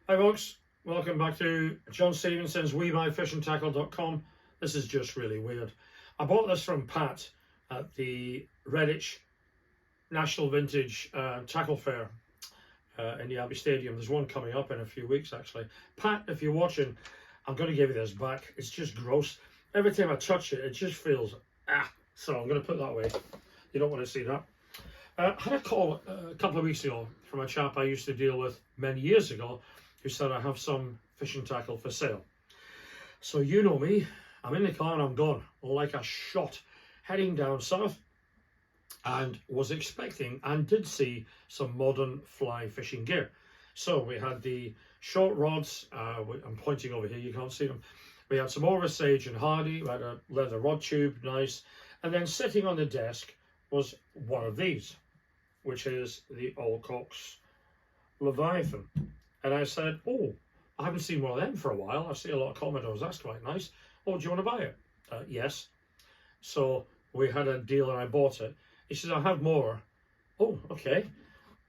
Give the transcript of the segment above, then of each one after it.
Hi folks, welcome back to John Stevenson's WeBuyFishingTackle.com. This is just really weird. I bought this from Pat at the Redditch National Vintage Tackle Fair in the Abbey Stadium. There's one coming up in a few weeks actually. Pat, if you're watching, I'm going to give you this back. It's just gross. Every time I touch it, it just feels so I'm going to put that away. You don't want to see that. I had a call a couple of weeks ago from a chap I used to deal with many years ago who said, I have some fishing tackle for sale. So you know me, I'm in the car and I'm gone like a shot, heading down south, and was expecting and did see some modern fly fishing gear. So we had the short rods, I'm pointing over here, you can't see them. We had some Sage and Hardy, we had a leather rod tube, nice. And then sitting on the desk was one of these, which is the Allcox Leviathan. And I said, oh, I haven't seen one of them for a while. I see a lot of Commodores, that's quite nice. Oh, do you want to buy it? Yes. So we had a deal and I bought it. He says, I have more. Oh, okay.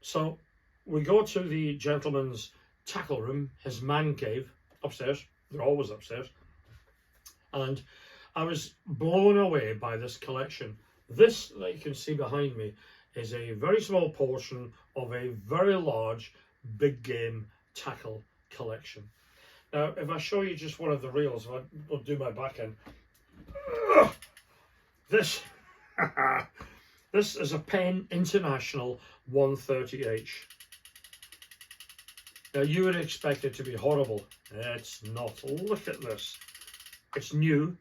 So we go to the gentleman's tackle room, his man cave, upstairs. They're always upstairs. And I was blown away by this collection. This that you can see behind me is a very small portion of a very large big game tackle collection. Now, if I show you just one of the reels, I'll do my back end. This, this is a Penn International 130H. Now, you would expect it to be horrible. It's not. Look at this. It's new.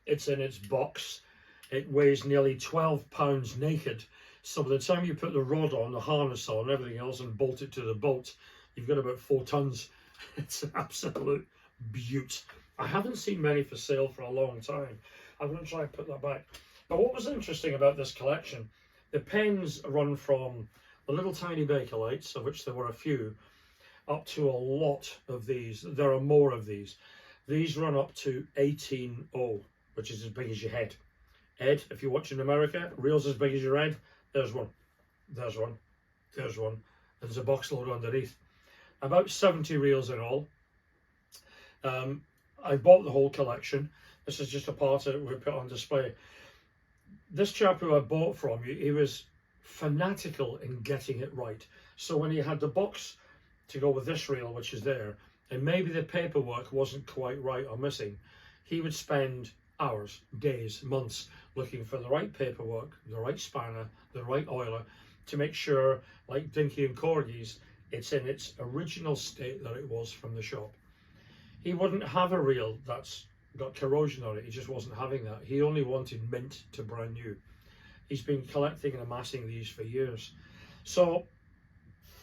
It's in its box. It weighs nearly 12 pounds naked. So by the time you put the rod on, the harness on, everything else, and bolt it to the boat, you've got about 4 tons. It's an absolute beaut. I haven't seen many for sale for a long time. I'm going to try and put that back. But what was interesting about this collection, the pens run from the little tiny Bakelite, of which there were a few, up to a lot of these. There are more of these. These run up to 18.0, which is as big as your head. Ed, if you're watching America, reels as big as your head. There's one, there's one, there's one. There's a box load underneath. About 70 reels in all. I bought the whole collection. This is just a part of it we put on display. This chap who I bought from, he was fanatical in getting it right. So when he had the box to go with this reel, which is there, and maybe the paperwork wasn't quite right or missing, he would spend hours, days, months looking for the right paperwork, the right spanner, the right oiler, to make sure, like Dinky and Corgis, it's in its original state that it was from the shop. He wouldn't have a reel that's got corrosion on it. He just wasn't having that. He only wanted mint to brand new. He's been collecting and amassing these for years. So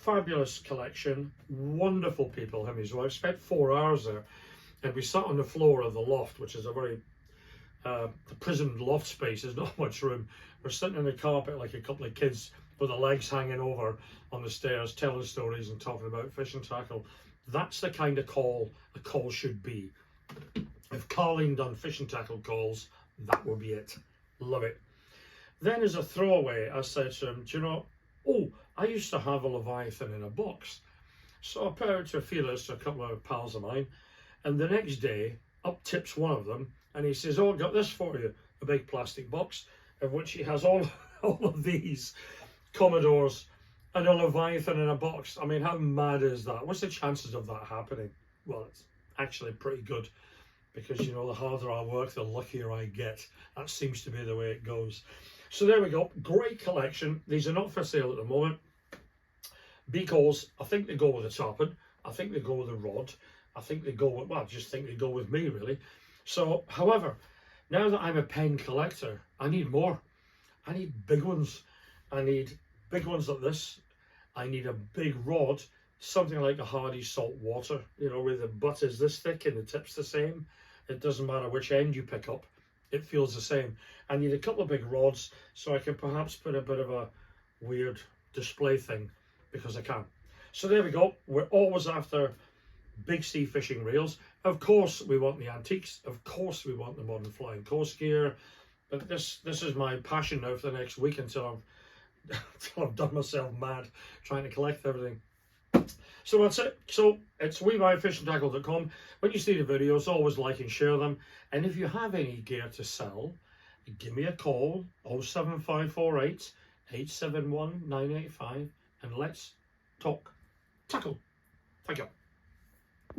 fabulous collection, wonderful people, him and his wife. Spent 4 hours there, and we sat on the floor of the loft, which is a very the prison loft space. There's not much room. We're sitting on the carpet like a couple of kids with their legs hanging over on the stairs, telling stories and talking about fishing tackle. That's the kind of call a call should be. If Carling done fishing tackle calls, that would be it. Love it. Then as a throwaway, I said to him, do you know, oh, I used to have a Leviathan in a box. So I put out to feelers to a couple of pals of mine, and the next day, up tips one of them, and he says, oh, I got this for you, a big plastic box, of which he has all of these Commodores and a Leviathan in a box. I mean, how mad is that? What's the chances of that happening? Well, it's actually pretty good, because, you know, the harder I work, the luckier I get. That seems to be the way it goes. So there we go. Great collection. These are not for sale at the moment, because I think they go with the tarpon. I think they go with the rod. I think they go with, well, I just think they go with me, really. So, however, now that I'm a pen collector, I need more. I need big ones. I need big ones like this. I need a big rod, something like a Hardy salt water, you know, where the butt is this thick and the tip's the same. It doesn't matter which end you pick up, it feels the same. I need a couple of big rods so I can perhaps put a bit of a weird display thing, because I can. So there we go. We're always after big sea fishing reels. Of course we want the antiques, of course we want the modern flying coast gear, but this is my passion now for the next week until I've done myself mad trying to collect everything. So that's it. So it's WeBuyFishingTackle.com. When you see the videos, always like and share them. And if you have any gear to sell, give me a call, 07548 871 985, and let's talk tackle. Thank you.